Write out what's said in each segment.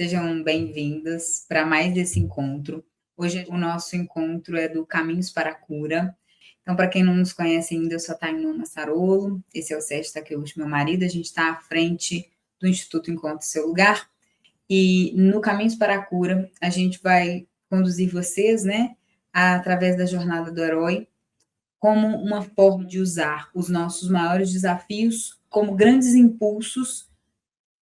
Sejam bem-vindas para mais esse encontro. Hoje o nosso encontro é do Caminhos para a Cura. Então, para quem não nos conhece ainda, eu sou a Tainá Massarolo, esse é o Sérgio Takeuchi, meu marido, a gente está à frente do Instituto Encontre Seu Lugar, e no Caminhos para a Cura, a gente vai conduzir vocês, através da jornada do herói, como uma forma de usar os nossos maiores desafios como grandes impulsos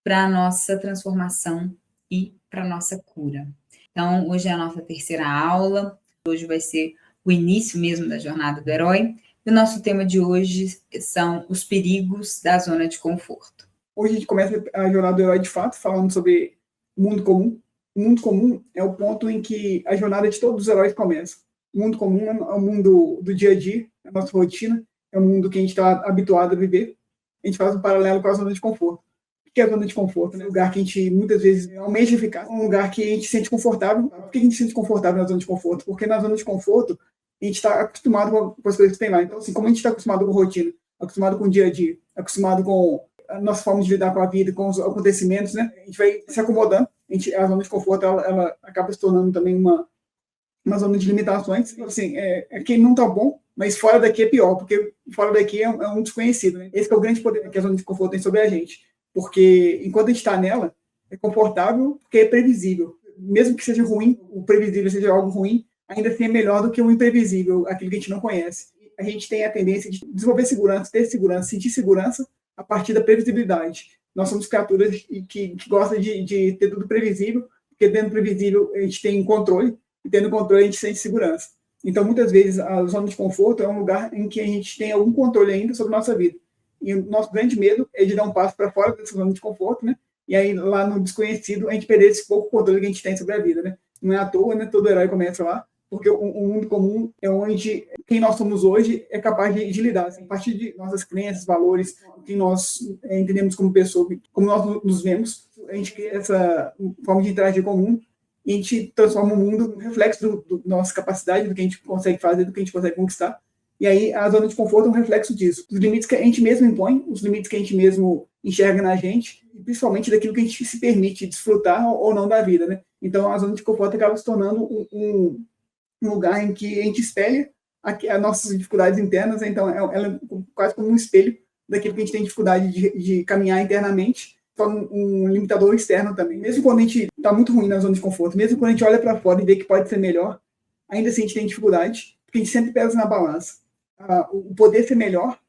para a nossa transformação e para a nossa cura. Então, hoje é a nossa terceira aula, hoje vai ser o início mesmo da jornada do herói, e o nosso tema de hoje são os perigos da zona de conforto. Hoje a gente começa a jornada do herói de fato, falando sobre o mundo comum. O mundo comum é o ponto em que a jornada de todos os heróis começa. O mundo comum é o mundo do dia a dia, é a nossa rotina, é o mundo que a gente está habituado a viver. A gente faz um paralelo com a zona de conforto. O que é a zona de conforto? É um lugar que a gente muitas vezes almeja ficar, um lugar que a gente se sente confortável. Por que a gente se sente confortável na zona de conforto? Porque na zona de conforto a gente está acostumado com as coisas que tem lá. Então, assim, como a gente está acostumado com a rotina, acostumado com o dia a dia, acostumado com a nossa forma de lidar com a vida, com os acontecimentos, né? A gente vai se acomodando. A zona de conforto ela acaba se tornando também uma zona de limitações. Assim, aqui não está bom, mas fora daqui é pior, porque fora daqui é um desconhecido. Né? Esse é o grande poder que a zona de conforto tem sobre a gente. Porque enquanto a gente está nela, é confortável porque é previsível. Mesmo que seja ruim, o previsível seja algo ruim, ainda assim é melhor do que o imprevisível, aquilo que a gente não conhece. A gente tem a tendência de desenvolver segurança, ter segurança, sentir segurança a partir da previsibilidade. Nós somos criaturas que gostam de ter tudo previsível, porque dentro do previsível a gente tem controle, e tendo controle a gente sente segurança. Então, muitas vezes, a zona de conforto é um lugar em que a gente tem algum controle ainda sobre a nossa vida. E o nosso grande medo é de dar um passo para fora dessa zona de conforto, né? E aí, lá no desconhecido, a gente perder esse pouco controle que a gente tem sobre a vida, né? Não é à toa, né? Todo herói começa lá, porque o mundo comum é onde quem nós somos hoje é capaz de lidar. Assim, a partir de nossas crenças, valores, quem nós entendemos como pessoa, como nós nos vemos, a gente cria essa forma de interagir comum e a gente transforma o mundo no reflexo da nossa capacidade, do que a gente consegue fazer, do que a gente consegue conquistar. E aí a zona de conforto é um reflexo disso. Os limites que a gente mesmo impõe, os limites que a gente mesmo enxerga na gente, e principalmente daquilo que a gente se permite desfrutar ou não da vida, né? Então a zona de conforto acaba se tornando um lugar em que a gente espelha as nossas dificuldades internas, então ela é quase como um espelho daquilo que a gente tem dificuldade de caminhar internamente, só um limitador externo também. Mesmo quando a gente está muito ruim na zona de conforto, mesmo quando a gente olha para fora e vê que pode ser melhor, ainda assim a gente tem dificuldade, porque a gente sempre pesa na balança. O poder ser melhor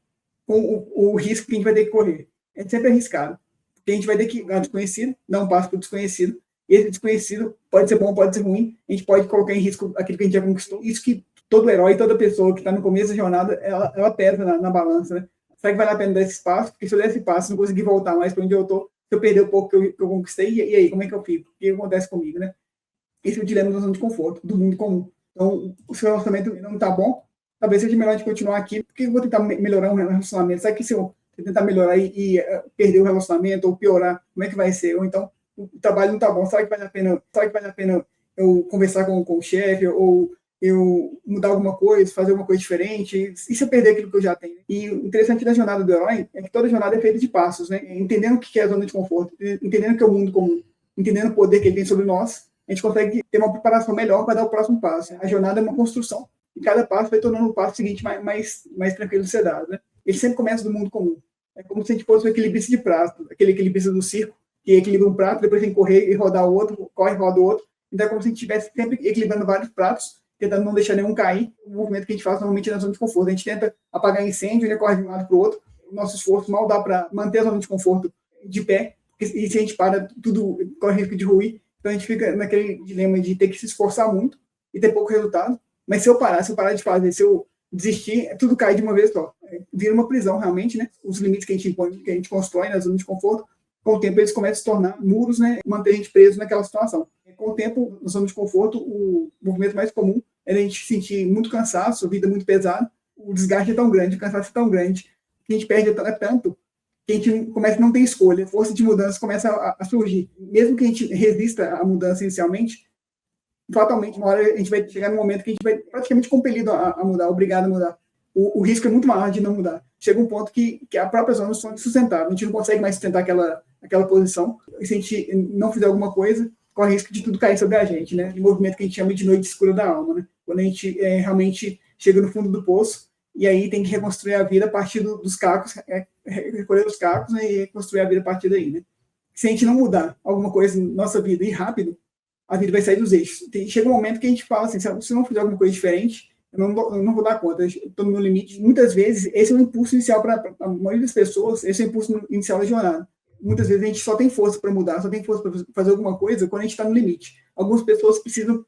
com o risco que a gente vai ter que correr. É sempre arriscado, porque a gente vai ter que dar desconhecido, dar um passo para o desconhecido, e esse desconhecido pode ser bom, pode ser ruim, a gente pode colocar em risco aquilo que a gente já conquistou. Isso que todo herói, toda pessoa que está no começo da jornada, ela pesa na balança, né? Será que vale a pena dar esse passo? Porque se eu der esse passo, não conseguir voltar mais para onde eu estou, se eu perder o pouco que eu conquistei, e aí, como é que eu fico? O que acontece comigo, né? Esse é o dilema da zona de conforto, do mundo comum. Então, o seu relacionamento não está bom, talvez seja melhor de continuar aqui, porque eu vou tentar melhorar um relacionamento. Sabe que se eu tentar melhorar e perder o relacionamento ou piorar, como é que vai ser? Ou então, o trabalho não está bom, será que vale a pena eu conversar com o chefe ou eu mudar alguma coisa, fazer alguma coisa diferente? E se eu perder aquilo que eu já tenho? E o interessante da jornada do herói é que toda jornada é feita de passos, né? Entendendo o que é a zona de conforto, entendendo o que é o mundo comum, entendendo o poder que ele tem sobre nós, a gente consegue ter uma preparação melhor para dar o próximo passo. A jornada é uma construção. E cada passo vai tornando o passo seguinte mais tranquilo de ser dado, né? Ele sempre começa do mundo comum. É como se a gente fosse um equilibrista de prato, aquele equilibrista do circo, que equilibra um prato, depois tem que correr e rodar o outro, corre e roda o outro. Então é como se a gente estivesse sempre equilibrando vários pratos, tentando não deixar nenhum cair. O movimento que a gente faz normalmente é na zona de conforto. A gente tenta apagar incêndio, ele corre de um lado para o outro. O nosso esforço mal dá para manter a zona de conforto de pé, e se a gente para, tudo corre risco de ruir. Então a gente fica naquele dilema de ter que se esforçar muito e ter pouco resultado. Mas se eu parar de fazer, se eu desistir, tudo cai de uma vez só. Vira uma prisão, realmente, né? Os limites que a gente impõe, que a gente constrói na zona de conforto, com o tempo eles começam a se tornar muros, né? Manter a gente preso naquela situação. Com o tempo, na zona de conforto, o movimento mais comum é a gente sentir muito cansaço, a vida muito pesada, o desgaste é tão grande, o cansaço é tão grande, que a gente perde tanto, que a gente começa a não ter escolha, a força de mudança começa a surgir. Mesmo que a gente resista à mudança inicialmente, fatalmente, uma hora a gente vai chegar num momento que a gente vai praticamente compelido a mudar, obrigado a mudar. O risco é muito maior de não mudar. Chega um ponto que a própria zona é insustentável. A gente não consegue mais sustentar aquela posição. E se a gente não fizer alguma coisa, corre risco de tudo cair sobre a gente, né? De movimento que a gente chama de noite escura da alma, né? Quando a gente realmente chega no fundo do poço e aí tem que reconstruir a vida a partir dos cacos, recolher os cacos, né, e reconstruir a vida a partir daí, né? Se a gente não mudar alguma coisa na nossa vida e rápido, a vida vai sair dos eixos. Chega um momento que a gente fala assim, se eu não fizer alguma coisa diferente, eu não vou dar conta, eu estou no meu limite. Muitas vezes, esse é o impulso inicial para a maioria das pessoas, esse é o impulso inicial da jornada. Muitas vezes a gente só tem força para mudar, só tem força para fazer alguma coisa quando a gente está no limite. Algumas pessoas precisam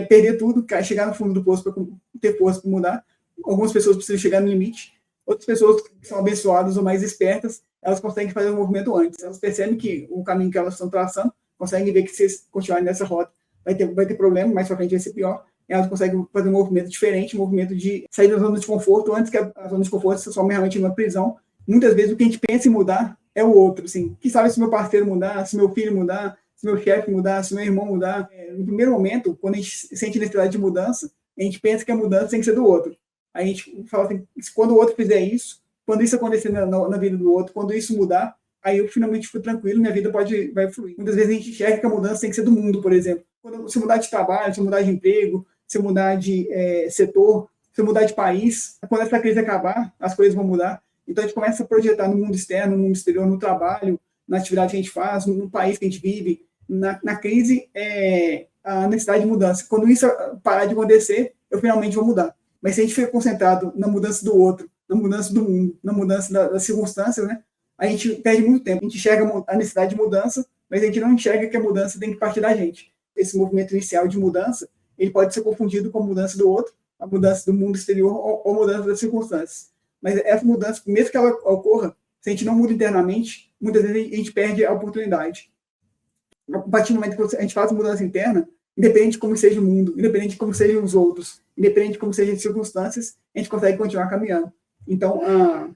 perder tudo, chegar no fundo do poço para ter força para mudar. Algumas pessoas precisam chegar no limite. Outras pessoas que são abençoadas ou mais espertas, elas conseguem fazer o movimento antes. Elas percebem que o caminho que elas estão traçando, conseguem ver que se eles continuarem nessa rota, vai ter problema, mais para frente vai ser pior. Elas conseguem fazer um movimento diferente, um movimento de sair da zona de conforto, antes que a zona de conforto se transforme realmente numa prisão. Muitas vezes o que a gente pensa em mudar é o outro. Assim. Quem sabe se meu parceiro mudar, se meu filho mudar, se meu chefe mudar, se meu irmão mudar. No primeiro momento, quando a gente sente necessidade de mudança, a gente pensa que a mudança tem que ser do outro. A gente fala assim, quando o outro fizer isso, quando isso acontecer na vida do outro, quando isso mudar, aí eu finalmente fico tranquilo, minha vida vai fluir. Muitas vezes a gente enxerga que a mudança tem que ser do mundo, por exemplo. Quando se mudar de trabalho, se mudar de emprego, se mudar de setor, se mudar de país, quando essa crise acabar, as coisas vão mudar. Então a gente começa a projetar no mundo externo, no mundo exterior, no trabalho, na atividade que a gente faz, no país que a gente vive. Na crise, a necessidade de mudança. Quando isso parar de acontecer, eu finalmente vou mudar. Mas se a gente fica concentrado na mudança do outro, na mudança do mundo, na mudança das circunstâncias, né, a gente perde muito tempo. A gente enxerga a necessidade de mudança, mas a gente não enxerga que a mudança tem que partir da gente. Esse movimento inicial de mudança, ele pode ser confundido com a mudança do outro, a mudança do mundo exterior ou a mudança das circunstâncias. Mas essa mudança, mesmo que ela ocorra, se a gente não muda internamente, muitas vezes a gente perde a oportunidade. A partir do momento que a gente faz mudança interna, independente de como seja o mundo, independente de como sejam os outros, independente de como sejam as circunstâncias, a gente consegue continuar caminhando. Então, a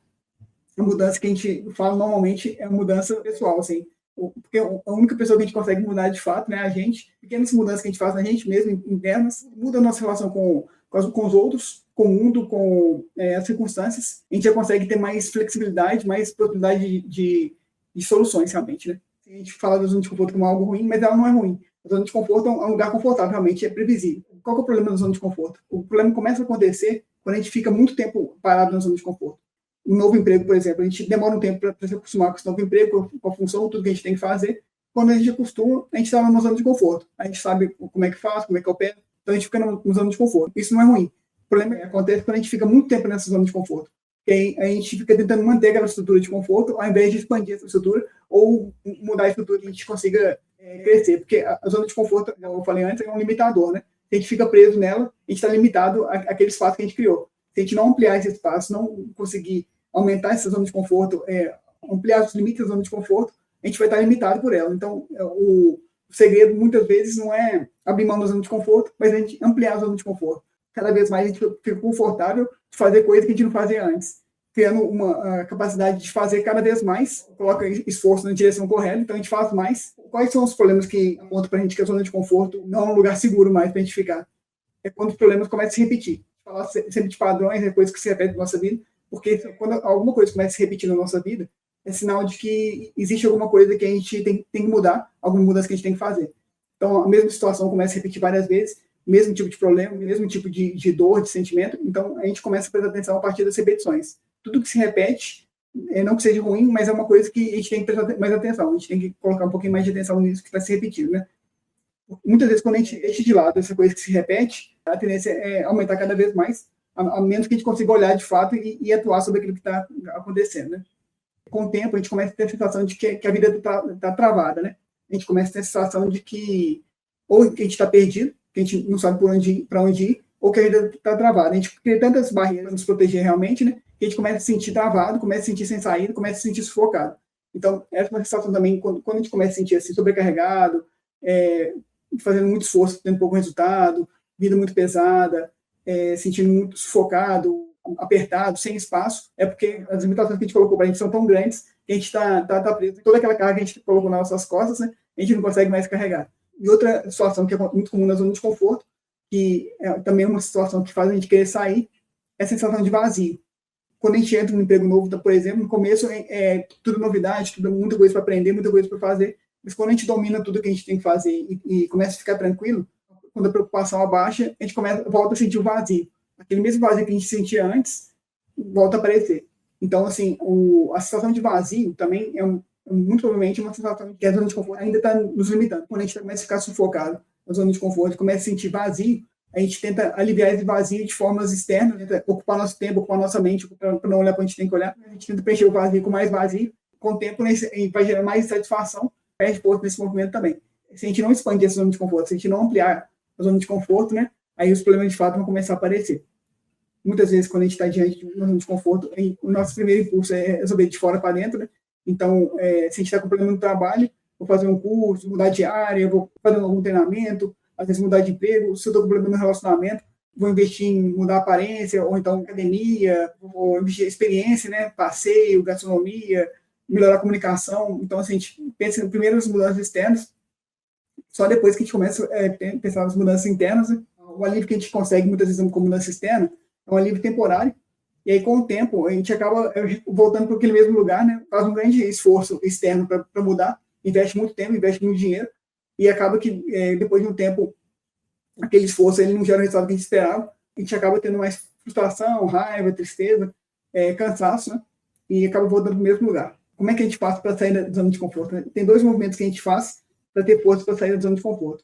mudança que a gente fala normalmente é a mudança pessoal, assim, porque a única pessoa que a gente consegue mudar de fato, né, a gente. Pequenas mudanças que a gente faz na gente mesmo, internas, muda a nossa relação com os outros, com o mundo, com as circunstâncias. A gente já consegue ter mais flexibilidade, mais possibilidade de soluções, realmente, né? A gente fala da zona de conforto como algo ruim, mas ela não é ruim. A zona de conforto é um lugar confortável, realmente é previsível. Qual que é o problema da zona de conforto? O problema começa a acontecer quando a gente fica muito tempo parado na zona de conforto. Um novo emprego, por exemplo, a gente demora um tempo para se acostumar com esse novo emprego, com a função, tudo que a gente tem que fazer. Quando a gente acostuma, a gente está numa zona de conforto. A gente sabe como é que faz, como é que opera, então a gente fica numa zona de conforto. Isso não é ruim. O problema acontece quando a gente fica muito tempo nessa zona de conforto. E aí a gente fica tentando manter aquela estrutura de conforto, ao invés de expandir essa estrutura ou mudar a estrutura que a gente consiga crescer. Porque a zona de conforto, como eu falei antes, é um limitador, né? Se a gente fica preso nela, a gente está limitado àquele espaço que a gente criou. Se a gente não ampliar esse espaço, não conseguir aumentar essa zona de conforto, ampliar os limites da zona de conforto, a gente vai estar limitado por ela. Então, o segredo, muitas vezes, não é abrir mão da zona de conforto, mas a gente ampliar a zona de conforto. Cada vez mais a gente fica confortável de fazer coisas que a gente não fazia antes, criando uma capacidade de fazer cada vez mais, coloca esforço na direção correta, então a gente faz mais. Quais são os problemas que apontam para a gente que a zona de conforto não é um lugar seguro mais para a gente ficar? É quando os problemas começam a se repetir. Falar sempre de padrões, é coisas que se repetem na nossa vida, porque quando alguma coisa começa a se repetir na nossa vida, é sinal de que existe alguma coisa que a gente tem que mudar, alguma mudança que a gente tem que fazer. Então, a mesma situação começa a se repetir várias vezes, mesmo tipo de problema, mesmo tipo de dor, de sentimento, então a gente começa a prestar atenção a partir das repetições. Tudo que se repete, não que seja ruim, mas é uma coisa que a gente tem que prestar mais atenção, a gente tem que colocar um pouquinho mais de atenção nisso que está se repetindo, né? Muitas vezes, quando a gente deixa de lado essa coisa que se repete, a tendência é aumentar cada vez mais, a menos que a gente consiga olhar de fato e atuar sobre aquilo que está acontecendo, né? Com o tempo, a gente começa a ter a sensação de que a vida está travada, né? A gente começa a ter a sensação de que ou que a gente está perdido, que a gente não sabe para onde ir, ou que a vida está travada. A gente cria tantas barreiras para nos proteger realmente, né? Que a gente começa a se sentir travado, começa a se sentir sem saída, começa a se sentir sufocado. Então, essa é uma sensação também, quando a gente começa a se sentir assim, sobrecarregado, fazendo muito esforço, tendo pouco resultado, vida muito pesada, sentindo muito sufocado, apertado, sem espaço, é porque as limitações que a gente colocou para a gente são tão grandes que a gente está preso. Toda aquela carga que a gente colocou nas nossas costas, né, a gente não consegue mais carregar. E outra situação que é muito comum na zona de conforto, que também é uma situação que faz a gente querer sair, é a sensação de vazio. Quando a gente entra num emprego novo, por exemplo, no começo tudo novidade, tudo muita coisa para aprender, muita coisa para fazer, Mas quando a gente domina tudo que a gente tem que fazer e começa a ficar tranquilo, quando a preocupação abaixa, a gente volta a sentir o vazio. Aquele mesmo vazio que a gente sentia antes, volta a aparecer. Então, assim, a sensação de vazio também muito provavelmente uma sensação que a zona de conforto ainda está nos limitando. Quando a gente começa a ficar sufocado na zona de conforto, começa a sentir vazio, a gente tenta aliviar esse vazio de formas externas, tenta ocupar nosso tempo, ocupar nossa mente, para não olhar para onde a gente tem que olhar. A gente tenta preencher o vazio com mais vazio. Com o tempo, vai gerar mais satisfação, perde força nesse movimento também. Se a gente não expandir essa zona de conforto, se a gente não ampliar a zona de conforto, né, aí os problemas de fato vão começar a aparecer. Muitas vezes, quando a gente está diante de uma zona de conforto, o nosso primeiro impulso é resolver de fora para dentro, né? Então, se a gente está com problema no trabalho, vou fazer um curso, mudar de área, vou fazer algum treinamento, às vezes mudar de emprego. Se eu estou com problema no relacionamento, vou investir em mudar a aparência, ou então academia, vou investir em experiência, né? Passeio, gastronomia, melhorar a comunicação. Então, assim, a gente pensa primeiro nas mudanças externas, só depois que a gente começa a pensar nas mudanças internas, né? O alívio que a gente consegue muitas vezes com mudança externa é um alívio temporário, e aí com o tempo a gente acaba voltando para aquele mesmo lugar, né? Faz um grande esforço externo para mudar, investe muito tempo, investe muito dinheiro, e acaba que depois de um tempo aquele esforço ele não gera o resultado que a gente esperava, a gente acaba tendo mais frustração, raiva, tristeza, cansaço, né? E acaba voltando para o mesmo lugar. Como é que a gente faz para sair da zona de conforto, né? Tem 2 movimentos que a gente faz para ter força para sair da zona de conforto.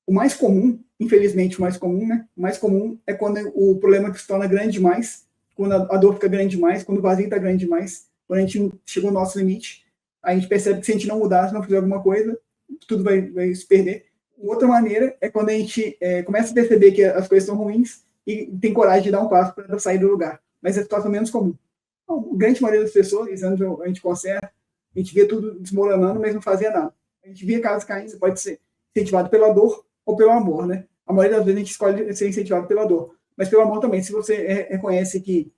O mais comum, infelizmente o mais comum, né? O mais comum é quando o problema se torna grande demais, quando a dor fica grande demais, quando o vazio está grande demais, quando a gente chegou no nosso limite, a gente percebe que se a gente não mudar, se não fizer alguma coisa, tudo vai se perder. Outra maneira é quando a gente começa a perceber que as coisas são ruins e tem coragem de dar um passo para sair do lugar. Mas é a situação menos comum. Então, a grande maioria das pessoas, a gente conserta, a gente vê tudo desmoronando, mas não fazia nada. A gente via casas caindo, você pode ser incentivado pela dor ou pelo amor, né? A maioria das vezes a gente escolhe ser incentivado pela dor, mas pelo amor também. Se você reconhece que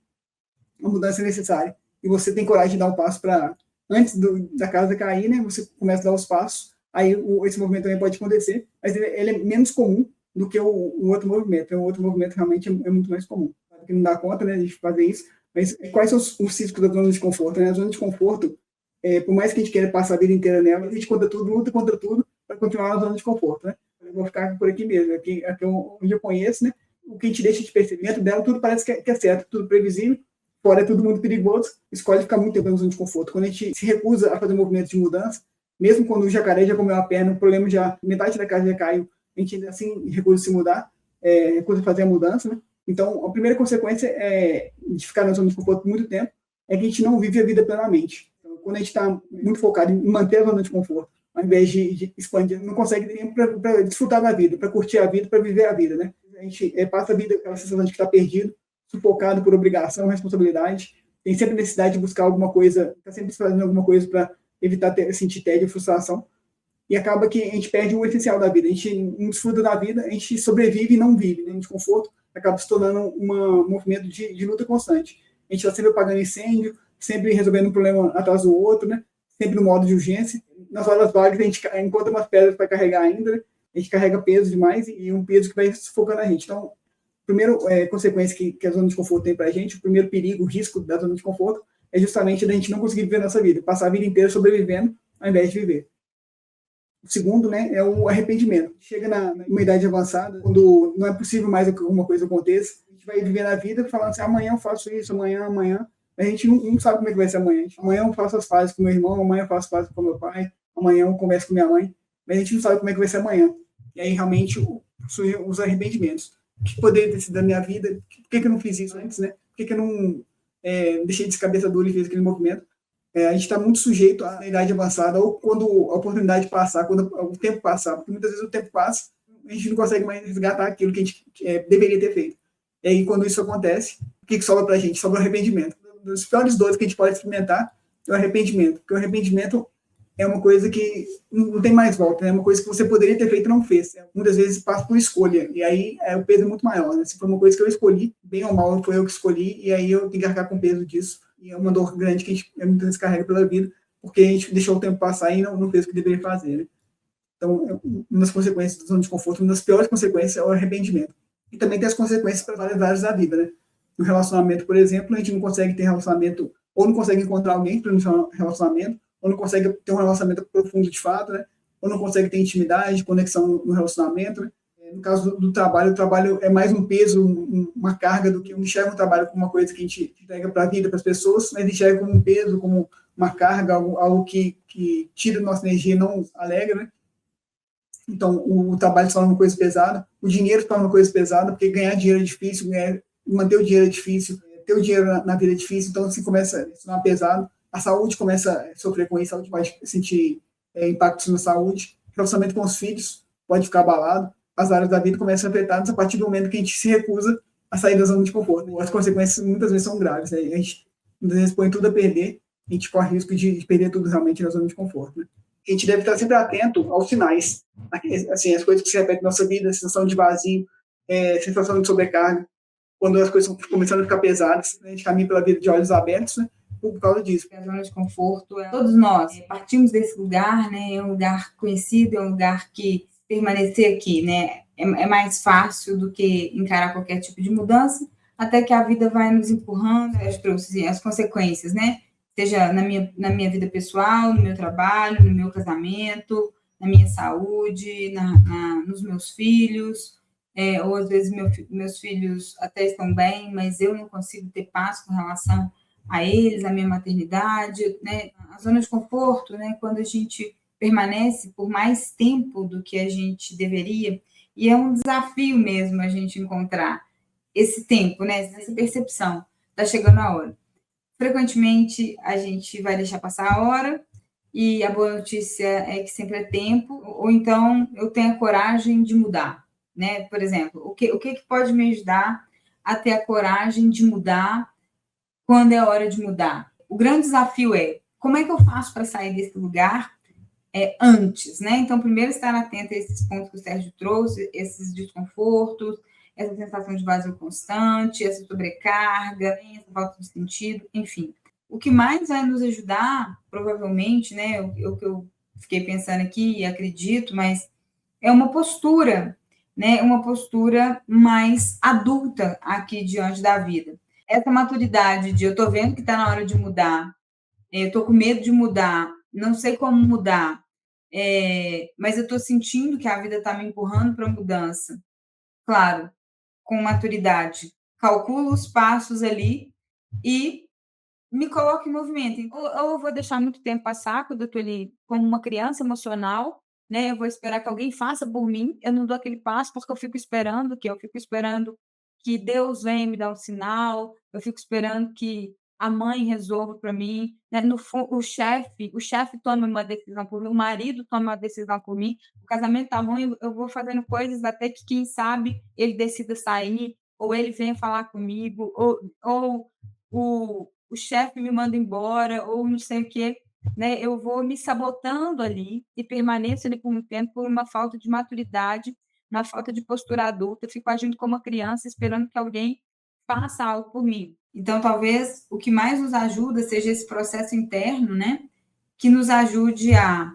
a mudança é necessária e você tem coragem de dar um passo para antes da casa cair, né? Você começa a dar os passos, aí esse movimento também pode acontecer, mas ele é menos comum do que o outro movimento. O outro movimento realmente é muito mais comum. Porque não dá conta, né, de fazer isso. Mas quais são os riscos da zona de conforto, né? A zona de conforto, por mais que a gente queira passar a vida inteira nela, a gente luta contra tudo para continuar na zona de conforto, né? Eu vou ficar por aqui mesmo, aqui onde eu conheço, né? O que a gente deixa de perceber dentro dela, tudo parece que é certo, tudo previsível, fora é tudo muito perigoso, escolhe ficar muito tempo na zona de conforto. Quando a gente se recusa a fazer um movimento de mudança, mesmo quando o jacaré já comeu a perna, o problema metade da casa já caiu, a gente ainda assim recusa se mudar, recusa fazer a mudança, né? Então, a primeira consequência de ficar na zona de conforto por muito tempo é que a gente não vive a vida plenamente. Então, quando a gente está muito focado em manter a zona de conforto, ao invés de expandir, não consegue tempo para desfrutar da vida, para curtir a vida, para viver a vida, né? A gente passa a vida com aquela sensação de que está perdido, sufocado por obrigação, responsabilidade, tem sempre necessidade de buscar alguma coisa, está sempre fazendo alguma coisa para evitar sentir tédio e frustração, e acaba que a gente perde o essencial da vida, a gente não desfruta da vida, a gente sobrevive e não vive, né? De conforto acaba se tornando um movimento de luta constante. A gente está sempre apagando incêndio, sempre resolvendo um problema atrás do outro, né? Sempre no modo de urgência. Nas horas vagas a gente encontra umas pedras para carregar ainda, né? A gente carrega peso demais e um peso que vai sufocando a gente. Então, a primeira consequência que a zona de conforto tem para a gente, o primeiro perigo, o risco da zona de conforto, é justamente a gente não conseguir viver a nossa vida, passar a vida inteira sobrevivendo ao invés de viver. O segundo, né, é o arrependimento. Chega numa idade avançada, quando não é possível mais que alguma coisa aconteça, a gente vai viver a vida falando assim, amanhã eu faço isso, amanhã, mas a gente não sabe como é que vai ser amanhã. Amanhã eu faço as pazes com meu irmão, amanhã eu faço as pazes com meu pai, amanhã eu converso com minha mãe, mas a gente não sabe como é que vai ser amanhã. E aí realmente surgem os arrependimentos. O que poderia ter sido da minha vida? Por que eu não fiz isso antes, né? Por que eu não deixei de cabeça dura e fiz aquele movimento? A gente está muito sujeito à idade avançada, ou quando a oportunidade passar, quando o tempo passar, porque muitas vezes o tempo passa, a gente não consegue mais resgatar aquilo que a gente deveria ter feito. E aí, quando isso acontece, o que sobra para a gente? Sobra o arrependimento. Um dos piores dores que a gente pode experimentar é o arrependimento, porque o arrependimento é uma coisa que não tem mais volta, é uma coisa que você poderia ter feito e não fez. Muitas vezes passa por escolha, e aí o peso é muito maior, né? Se foi uma coisa que eu escolhi, bem ou mal, foi eu que escolhi, e aí eu tenho que arcar com o peso disso. E é uma dor grande que a gente muitas vezes carrega pela vida, porque a gente deixou o tempo passar e não fez o que deveria fazer, né? Então, uma das consequências da zona de conforto, uma das piores consequências é o arrependimento. E também tem as consequências para várias áreas da vida, né? No relacionamento, por exemplo, a gente não consegue ter relacionamento, ou não consegue encontrar alguém para um relacionamento, ou não consegue ter um relacionamento profundo de fato, né? ou não consegue ter intimidade, conexão no relacionamento, né? No caso do trabalho, o trabalho é mais um peso, uma carga do que enxerga o trabalho como uma coisa que a gente entrega para a vida, para as pessoas, mas enxerga como um peso, como uma carga, algo que tira nossa energia, não alegra, né? Então, o trabalho se torna uma coisa pesada, o dinheiro se torna uma coisa pesada, porque ganhar dinheiro é difícil, manter o dinheiro é difícil, ter o dinheiro na vida é difícil, então assim começa a se tornar pesado, a saúde começa a sofrer com isso, a saúde vai sentir impactos na saúde, o relacionamento com os filhos pode ficar abalado, as áreas da vida começam a ser afetadas a partir do momento que a gente se recusa a sair da zona de conforto. As consequências muitas vezes são graves, né? A gente muitas vezes põe tudo a perder, a gente corre risco de perder tudo realmente na zona de conforto, né? A gente deve estar sempre atento aos sinais, assim, as coisas que se repetem na nossa vida, a sensação de vazio, sensação de sobrecarga, quando as coisas estão começando a ficar pesadas, a gente caminha pela vida de olhos abertos, né, por causa disso. A zona de conforto, todos nós partimos desse lugar, né, é um lugar conhecido, é um lugar que permanecer aqui, né, é mais fácil do que encarar qualquer tipo de mudança, até que a vida vai nos empurrando, as consequências, né, seja na minha vida pessoal, no meu trabalho, no meu casamento, na minha saúde, nos meus filhos, ou às vezes meus filhos até estão bem, mas eu não consigo ter paz com relação a eles, a minha maternidade, né? A zona de conforto, né? Quando a gente permanece por mais tempo do que a gente deveria, e é um desafio mesmo a gente encontrar esse tempo, né? Essa percepção, está chegando a hora. Frequentemente a gente vai deixar passar a hora, e a boa notícia é que sempre é tempo, ou então eu tenho a coragem de mudar, né? Por exemplo, o que pode me ajudar a ter a coragem de mudar quando é hora de mudar? O grande desafio é como é que eu faço para sair desse lugar antes, né? Então, primeiro, estar atento a esses pontos que o Sérgio trouxe, esses desconfortos, essa sensação de vazio constante, essa sobrecarga, essa falta de sentido, enfim. O que mais vai nos ajudar, provavelmente, né? O que eu fiquei pensando aqui e acredito, mas é uma postura, né? Uma postura mais adulta aqui diante da vida. Essa maturidade de eu estou vendo que está na hora de mudar, eu estou com medo de mudar, não sei como mudar, mas eu estou sentindo que a vida está me empurrando para a mudança. Claro, com maturidade, calculo os passos ali e me coloco em movimento. Ou eu vou deixar muito tempo passar, quando eu estou ali como uma criança emocional, né? Eu vou esperar que alguém faça por mim, eu não dou aquele passo porque eu fico esperando que Deus venha me dar um sinal, eu fico esperando que a mãe resolva para mim, né? O chefe toma uma decisão por mim, o marido toma uma decisão por mim, o casamento tá ruim, eu vou fazendo coisas até que, quem sabe, ele decida sair, ou ele venha falar comigo, ou o chefe me manda embora, ou não sei o quê, né? Eu vou me sabotando ali e permaneço ali por um tempo por uma falta de maturidade, uma falta de postura adulta, fico agindo como uma criança, esperando que alguém faça algo por mim. Então, talvez o que mais nos ajuda seja esse processo interno, né? Que nos ajude a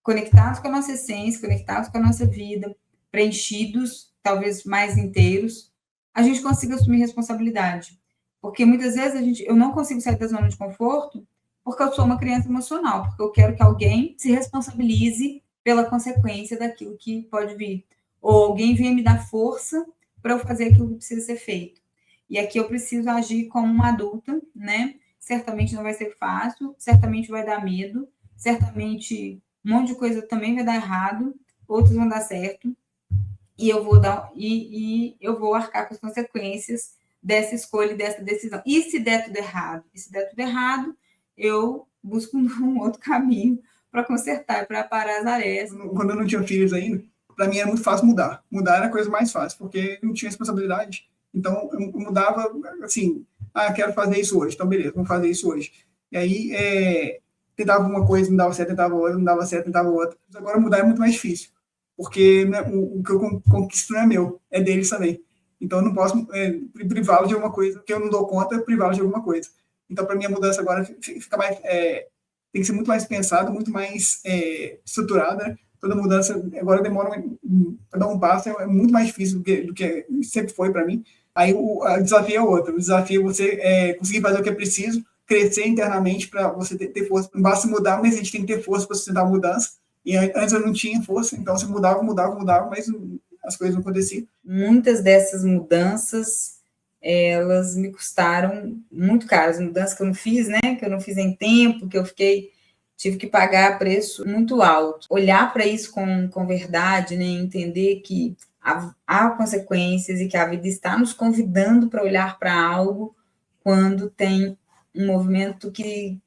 conectados com a nossa essência, conectados com a nossa vida, preenchidos, talvez mais inteiros, a gente consiga assumir responsabilidade. Porque muitas vezes eu não consigo sair da zona de conforto porque eu sou uma criança emocional, porque eu quero que alguém se responsabilize pela consequência daquilo que pode vir. Ou alguém venha me dar força para eu fazer aquilo que precisa ser feito. E aqui eu preciso agir como uma adulta, né? Certamente não vai ser fácil, certamente vai dar medo, certamente um monte de coisa também vai dar errado, outras vão dar certo, e eu vou arcar com as consequências dessa escolha e dessa decisão. E se der tudo errado? E se der tudo errado, eu busco um outro caminho para consertar, para parar as arestas. Quando eu não tinha filhos ainda, para mim era muito fácil mudar. Mudar era a coisa mais fácil, porque eu não tinha responsabilidade. Então, eu mudava assim, quero fazer isso hoje, então beleza, vamos fazer isso hoje. E aí, tentava uma coisa, não dava certo, tentava outra, não dava certo, tentava outra. Agora mudar é muito mais difícil, porque, né, o que eu conquisto não é meu, é deles também. Então, eu não posso privá-lo de alguma coisa, que eu não dou conta, privá-lo de alguma coisa. Então, para mim, a mudança agora fica mais, tem que ser muito mais pensada, muito mais estruturada, né? Toda mudança agora demora para dar um passo, é muito mais difícil do que sempre foi para mim. Aí o desafio é outro, o desafio é você conseguir fazer o que é preciso, crescer internamente para você ter força. Não basta mudar, mas a gente tem que ter força para sustentar a mudança, E antes eu não tinha força, então você mudava, mas as coisas não aconteciam. Muitas dessas mudanças, elas me custaram muito caro. As mudanças que eu não fiz, né? Que eu não fiz em tempo, que eu tive que pagar preço muito alto. Olhar para isso com verdade, né? Entender que há consequências e que a vida está nos convidando para olhar para algo quando tem um movimento que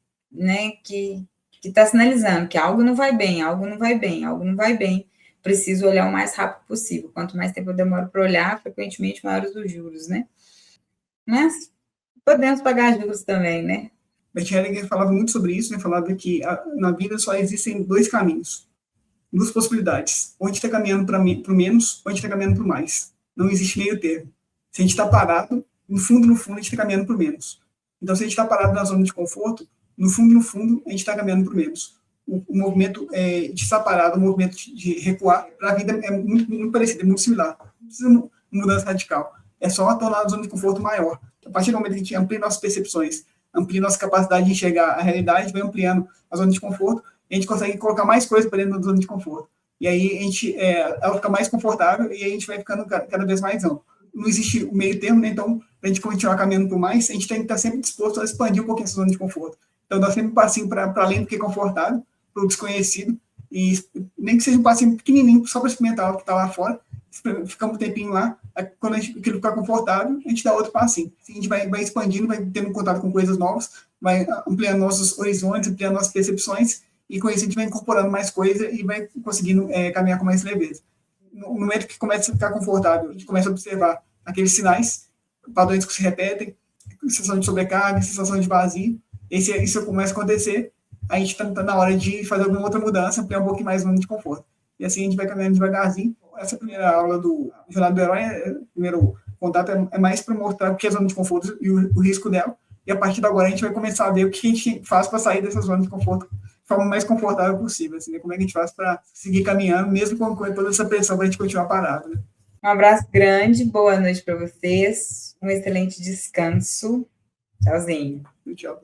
está sinalizando que algo não vai bem, algo não vai bem, algo não vai bem. Preciso olhar o mais rápido possível. Quanto mais tempo eu demoro para olhar, frequentemente maiores os juros, né? Mas podemos pagar juros também, né? Bert Hellinger falava muito sobre isso, né? Falava que na vida só existem dois caminhos, duas possibilidades. Ou a gente está caminhando para o menos, ou a gente está caminhando para o mais. Não existe meio termo. Se a gente está parado, no fundo, a gente está caminhando para o menos. Então, se a gente está parado na zona de conforto, no fundo, a gente está caminhando para o menos. O movimento de estar parado, o movimento de recuar, para a vida é muito parecido, é muito similar. Não precisa de mudança radical. É só tornar a zona de conforto maior. A partir do momento que a gente amplia nossas percepções, amplia nossa capacidade de enxergar a realidade, vai ampliando a zona de conforto, a gente consegue colocar mais coisas para dentro da zona de conforto. E aí ela fica mais confortável e a gente vai ficando cada vez mais amplo. Não existe o meio termo, né? Então, para a gente continuar caminhando por mais, a gente tem que estar sempre disposto a expandir um pouquinho essa zona de conforto. Então, dá sempre um passinho para além do que é confortável, para o desconhecido, e nem que seja um passinho pequenininho, só para experimentar o que está lá fora, ficamos um tempinho lá, quando aquilo ficar confortável, a gente dá outro passinho. Assim, a gente vai expandindo, vai tendo contato com coisas novas, vai ampliando nossos horizontes, ampliando nossas percepções, e com isso a gente vai incorporando mais coisa e vai conseguindo caminhar com mais leveza. No momento que começa a ficar confortável, a gente começa a observar aqueles sinais, padrões que se repetem, sensação de sobrecarga, sensação de vazio. Isso começa a acontecer, a gente está na hora de fazer alguma outra mudança, ampliar um pouquinho mais o zona de conforto. E assim a gente vai caminhando devagarzinho. Essa primeira aula do Jornada do Herói, o primeiro contato é mais para mostrar o que é a zona de conforto e o risco dela. E a partir de agora a gente vai começar a ver o que a gente faz para sair dessa zona de conforto de forma mais confortável possível. Assim, né? Como é que a gente faz para seguir caminhando, mesmo com toda essa pressão para a gente continuar parado. Né? Um abraço grande, boa noite para vocês, um excelente descanso. Tchauzinho. Tchau.